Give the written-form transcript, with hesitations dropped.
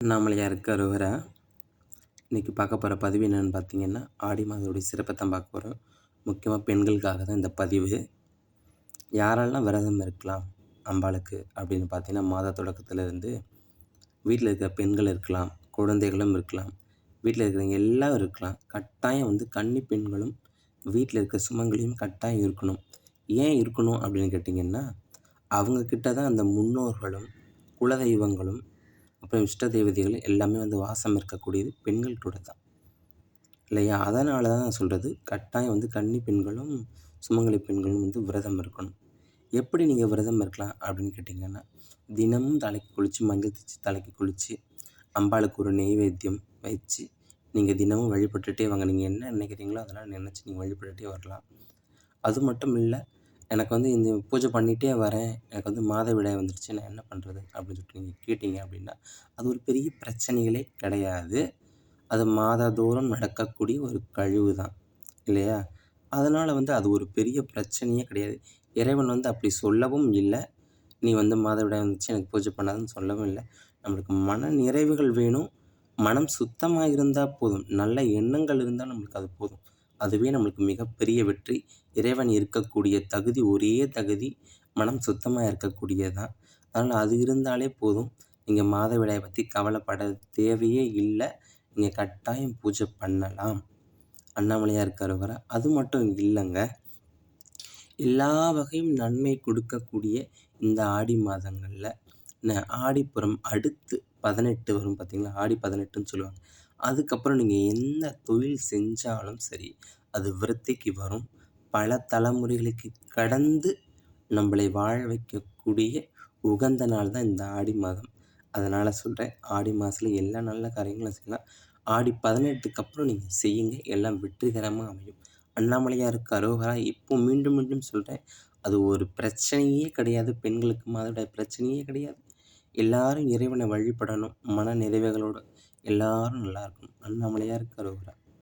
அண்ணாமலையாருக்கு அரோகரா. இன்றைக்கி பார்க்க போகிற பதிவு என்னென்னு பார்த்தீங்கன்னா, ஆடி மாதத்துடைய சிறப்பை தான் பார்க்க போகிறோம். முக்கியமாக பெண்களுக்காக தான் இந்த பதிவு. யாரெல்லாம் விரதம் இருக்கலாம் அம்பாளுக்கு அப்படின்னு பார்த்தீங்கன்னா, மாத தொடக்கத்திலேருந்து வீட்டில் இருக்கிற பெண்கள் இருக்கலாம், குழந்தைகளும் இருக்கலாம், வீட்டில் இருக்கிறவங்க எல்லாம் இருக்கலாம். கட்டாயம் கன்னி பெண்களும் வீட்டில் இருக்க சுமங்கலியும் கட்டாயம் இருக்கணும். ஏன் இருக்கணும் அப்படின்னு கேட்டிங்கன்னா, அவங்கக்கிட்ட தான் அந்த முன்னோர்களும் குலதெய்வங்களும் அப்புறம் இஷ்ட தெய்வதைகள் எல்லாமே வாசம் இருக்கக்கூடியது பெண்கள் கூட தான் இல்லையா? அதனால தான் நான் சொல்கிறது, கட்டாயம் கன்னி பெண்களும் சுமங்கலி பெண்களும் விரதம் இருக்கணும். எப்படி நீங்கள் விரதம் இருக்கலாம் அப்படின்னு கேட்டிங்கன்னா, தினமும் தலைக்கு குளித்து மஞ்சள் தேய்ச்சி தலைக்கு குளித்து அம்பாளுக்கு ஒரு நெய்வேத்தியம் வச்சு நீங்கள் தினமும் வழிபட்டுகிட்டே வாங்க. நீங்கள் என்ன நினைக்கிறீங்களோ அதெல்லாம் நினச்சி நீங்கள் வழிபட்டுகிட்டே வரலாம். அது மட்டும் இல்லை, எனக்கு இந்த பூஜை பண்ணிகிட்டே வரேன், எனக்கு மாதவிடாய் வந்துடுச்சு, நான் என்ன பண்ணுறது அப்படின்னு சொல்லிட்டு நீங்கள் கேட்டிங்க அப்படின்னா, அது ஒரு பெரிய பிரச்சனைகளே கிடையாது. அது மாதந்தோறும் நடக்கக்கூடிய ஒரு கழிவு தான் இல்லையா? அதனால் அது ஒரு பெரிய பிரச்சனையே கிடையாது. இறைவன் அப்படி சொல்லவும் இல்லை, நீ மாதவிடாய் வந்துச்சு எனக்கு பூஜை பண்ணாதுன்னு சொல்லவும் இல்லை. நம்மளுக்கு மன நிறைவுகள் வேணும், மனம் சுத்தமாக இருந்தால் போதும், நல்ல எண்ணங்கள் இருந்தால் நம்மளுக்கு அது போதும். அதுவே நம்மளுக்கு மிகப்பெரிய வெற்றி. இறைவன் இருக்கக்கூடிய தகுதி, ஒரே தகுதி மனம் சுத்தமாக இருக்கக்கூடியது தான். அதனால் அது இருந்தாலே போதும். நீங்கள் மாதவிடாயை பற்றி கவலைப்பட தேவையே இல்லை. நீங்கள் கட்டாயம் பூஜை பண்ணலாம். அண்ணாமலையாருக்கு அரோகரா. அது மட்டும் இல்லைங்க, எல்லா வகையும் நன்மை கொடுக்கக்கூடிய இந்த ஆடி மாதங்களில் ஆடிப்புறம் அடுத்து 18 வரும் பார்த்தீங்களா? ஆடி 18ன்னு சொல்லுவாங்க. அதுக்கப்புறம் நீங்கள் எந்த தொழில் செஞ்சாலும் சரி, அது விருத்திக்கு வரும். பல தலைமுறைகளுக்கு கடந்து நம்மளை வாழ வைக்கக்கூடிய உகந்த நாள் தான் இந்த ஆடி மாதம். அதனால் சொல்கிறேன், ஆடி மாதத்தில் எல்லா நல்ல காரியங்களும் செய்யலாம். ஆடி 18க்கு அப்புறம் நீங்கள் செய்யுங்க, எல்லாம் வெற்றிகரமாக அமையும். அண்ணாமலையாருக்கு அரோகரா. இப்போ மீண்டும் மீண்டும் சொல்கிறேன், அது ஒரு பிரச்சனையே கிடையாது. பெண்களுக்கு மாதவிடாய் பிரச்சனையே கிடையாது. எல்லாரும் இறைவனை வழிபடணும், மன நிறைவுகளோடு எல்லாரும் நல்லா இருக்கணும். அண்ணாமலையாருக்கு அரோகரா.